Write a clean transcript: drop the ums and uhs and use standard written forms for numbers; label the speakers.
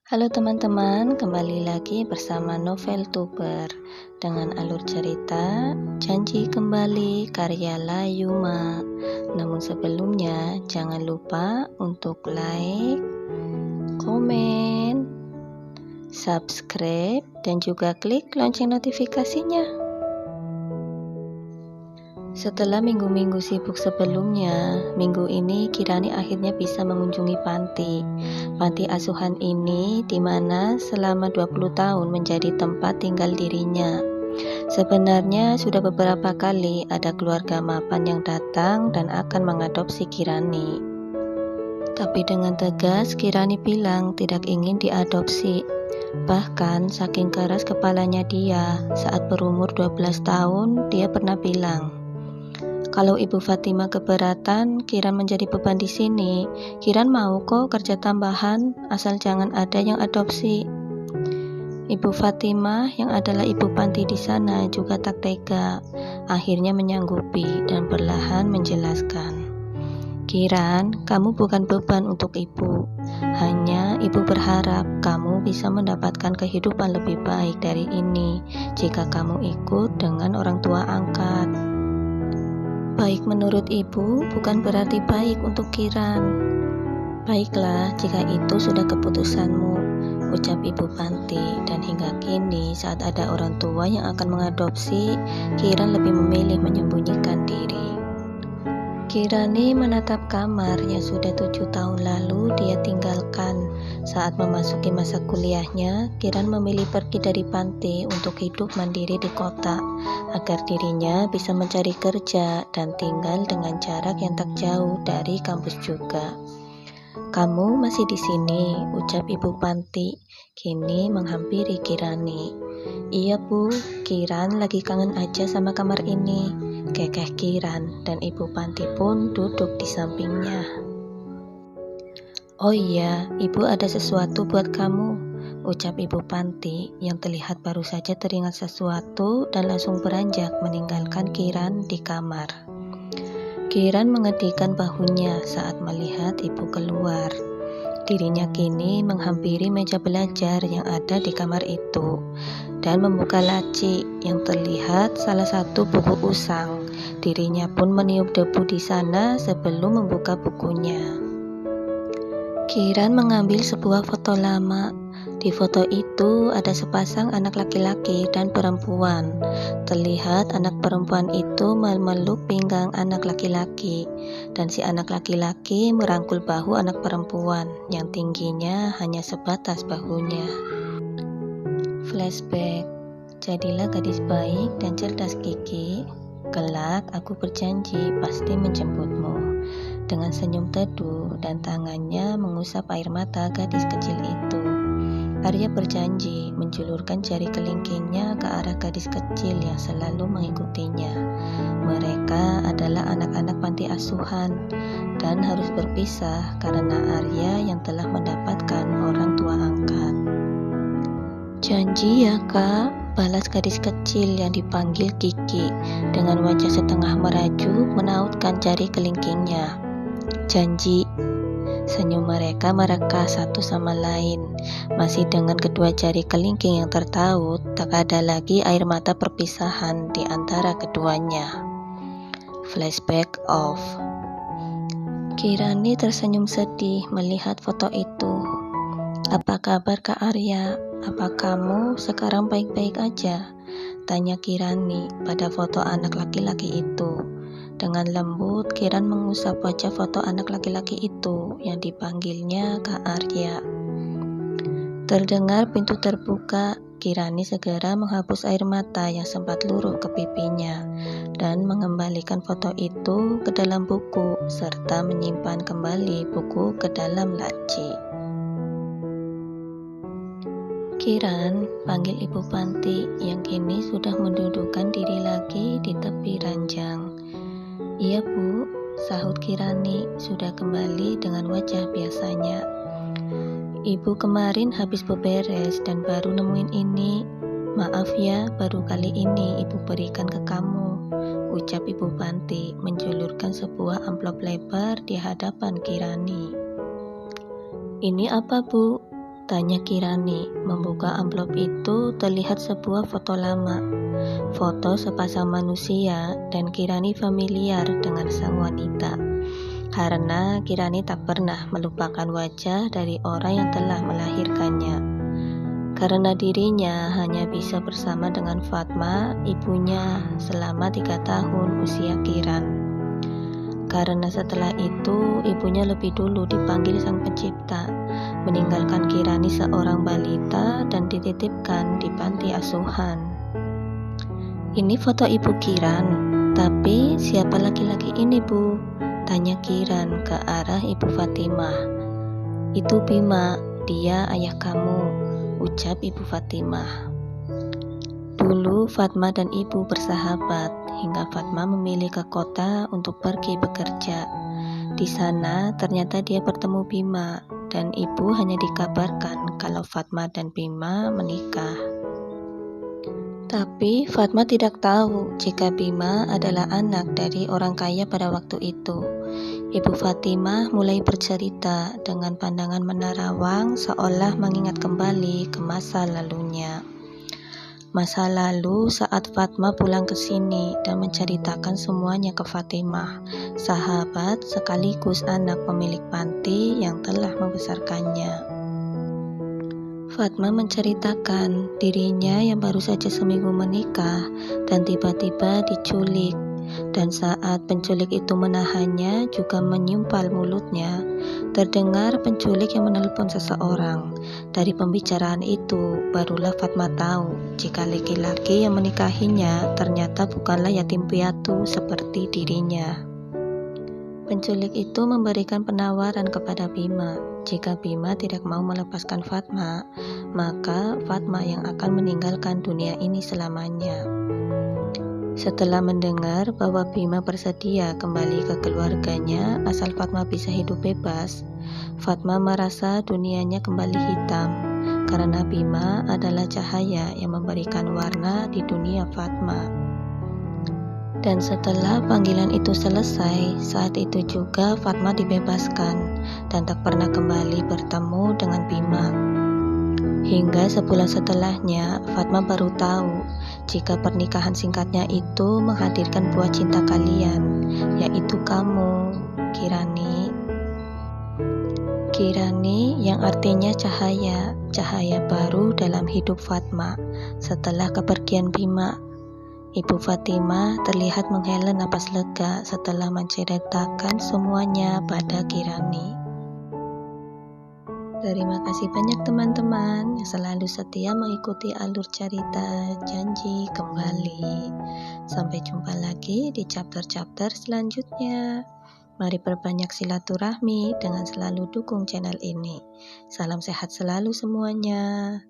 Speaker 1: Halo teman-teman, kembali lagi bersama Novel Tuber dengan alur cerita Janji Kembali karya Layuma. Namun sebelumnya jangan lupa untuk like, komen, subscribe, dan juga klik lonceng notifikasinya. Setelah minggu-minggu sibuk sebelumnya, minggu ini Kirani akhirnya bisa mengunjungi panti. Panti asuhan ini di mana selama 20 tahun menjadi tempat tinggal dirinya. Sebenarnya sudah beberapa kali ada keluarga mapan yang datang dan akan mengadopsi Kirani. Tapi dengan tegas Kirani bilang tidak ingin diadopsi. Bahkan saking keras kepalanya dia, saat berumur 12 tahun dia pernah bilang, kalau Ibu Fatima keberatan Kiran menjadi beban di sini, Kiran mau kok kerja tambahan, asal jangan ada yang adopsi. Ibu Fatima yang adalah ibu panti di sana juga tak tega, akhirnya menyanggupi dan perlahan menjelaskan. Kiran, kamu bukan beban untuk ibu. Hanya ibu berharap kamu bisa mendapatkan kehidupan lebih baik dari ini jika kamu ikut dengan orang tua angkat. Baik menurut ibu bukan berarti baik untuk Kiran. Baiklah jika itu sudah keputusanmu, ucap ibu panti, dan hingga kini saat ada orang tua yang akan mengadopsi, Kiran lebih memilih menyembunyikan diri. Kirani menatap kamar yang sudah 7 tahun lalu dia tinggalkan. Saat memasuki masa kuliahnya, Kiran memilih pergi dari panti untuk hidup mandiri di kota, agar dirinya bisa mencari kerja dan tinggal dengan jarak yang tak jauh dari kampus juga. Kamu masih di sini, ucap ibu panti, kini menghampiri Kirani. Iya bu, Kiran lagi kangen aja sama kamar ini, kekeh Kiran, dan ibu panti pun duduk di sampingnya. Oh iya, ibu ada sesuatu buat kamu, ucap ibu panti yang terlihat baru saja teringat sesuatu dan langsung beranjak meninggalkan Kiran di kamar. Kiran mengedihkan bahunya saat melihat ibu keluar. Dirinya kini menghampiri meja belajar yang ada di kamar itu dan membuka laci yang terlihat salah satu buku usang. Dirinya pun meniup debu di sana sebelum membuka bukunya. Kiran mengambil sebuah foto lama. Di foto itu ada sepasang anak laki-laki dan perempuan. Terlihat anak perempuan itu memeluk pinggang anak laki-laki, dan si anak laki-laki merangkul bahu anak perempuan yang tingginya hanya sebatas bahunya. Flashback. Jadilah gadis baik dan cerdas Kiki. Kelak aku berjanji pasti menjemputmu. Dengan senyum teduh dan tangannya mengusap air mata gadis kecil itu. Arya berjanji menjulurkan jari kelingkingnya ke arah gadis kecil yang selalu mengikutinya. Mereka adalah anak-anak panti asuhan dan harus berpisah karena Arya yang telah mendapatkan orang tua angkat. Janji ya kak, balas gadis kecil yang dipanggil Kiki dengan wajah setengah merajuk menautkan jari kelingkingnya. Janji. Senyum mereka mereka satu sama lain. Masih dengan kedua jari kelingking yang tertaut, tak ada lagi air mata perpisahan di antara keduanya. Flashback off. Kirani tersenyum sedih melihat foto itu. Apa kabar Kak Arya? Apa kamu sekarang baik-baik aja? Tanya Kirani pada foto anak laki-laki itu. Dengan lembut, Kiran mengusap wajah foto anak laki-laki itu yang dipanggilnya Kak Arya. Terdengar pintu terbuka, Kirani segera menghapus air mata yang sempat luruh ke pipinya dan mengembalikan foto itu ke dalam buku serta menyimpan kembali buku ke dalam laci. Kiran panggil ibu panti yang kini sudah mendudukkan diri lagi di tepi ranjang. Iya bu, sahut Kirani sudah kembali dengan wajah biasanya. Ibu kemarin habis beberes dan baru nemuin ini. Maaf ya, baru kali ini ibu berikan ke kamu, ucap ibu panti menjulurkan sebuah amplop lebar di hadapan Kirani. Ini apa bu? Tanya Kirani. Membuka amplop itu terlihat sebuah foto lama. Foto sepasang manusia dan Kirani familiar dengan sang wanita. Karena Kirani tak pernah melupakan wajah dari orang yang telah melahirkannya. Karena dirinya hanya bisa bersama dengan Fatma, ibunya, selama 3 tahun usia Kiran. Karena setelah itu, ibunya lebih dulu dipanggil Sang Pencipta, meninggalkan Kirani seorang balita dan dititipkan di panti asuhan. Ini foto ibu Kiran, tapi siapa laki-laki ini, Bu? Tanya Kiran ke arah ibu Fatimah. Itu Bima, dia ayah kamu, ucap ibu Fatimah. Dulu Fatma dan ibu bersahabat hingga Fatma memilih ke kota untuk pergi bekerja. Di sana ternyata dia bertemu Bima dan ibu hanya dikabarkan kalau Fatma dan Bima menikah. Tapi Fatma tidak tahu jika Bima adalah anak dari orang kaya pada waktu itu. Ibu Fatimah mulai bercerita dengan pandangan menerawang seolah mengingat kembali ke masa lalunya. Masa lalu saat Fatma pulang ke sini dan menceritakan semuanya ke Fatimah, sahabat sekaligus anak pemilik panti yang telah membesarkannya. Fatma menceritakan dirinya yang baru saja seminggu menikah dan tiba-tiba diculik, dan saat penculik itu menahannya juga menyumpal mulutnya, terdengar penculik yang menelpon seseorang. Dari pembicaraan itu, barulah Fatma tahu jika laki-laki yang menikahinya ternyata bukanlah yatim piatu seperti dirinya. Penculik itu memberikan penawaran kepada Bima. Jika Bima tidak mau melepaskan Fatma, maka Fatma yang akan meninggalkan dunia ini selamanya. Setelah mendengar bahwa Bima bersedia kembali ke keluarganya asal Fatma bisa hidup bebas, Fatma merasa dunianya kembali hitam karena Bima adalah cahaya yang memberikan warna di dunia Fatma. Dan setelah panggilan itu selesai, saat itu juga Fatma dibebaskan dan tak pernah kembali bertemu dengan Bima. Hingga sebulan setelahnya, Fatma baru tahu jika pernikahan singkatnya itu menghadirkan buah cinta kalian, yaitu kamu, Kirani. Kirani yang artinya cahaya, cahaya baru dalam hidup Fatma setelah kepergian Bima. Ibu Fatimah terlihat menghela napas lega setelah menceritakan semuanya pada Kirani. Terima kasih banyak teman-teman yang selalu setia mengikuti alur cerita Janji Kembali. Sampai jumpa lagi di chapter-chapter selanjutnya. Mari perbanyak silaturahmi dengan selalu dukung channel ini. Salam sehat selalu semuanya.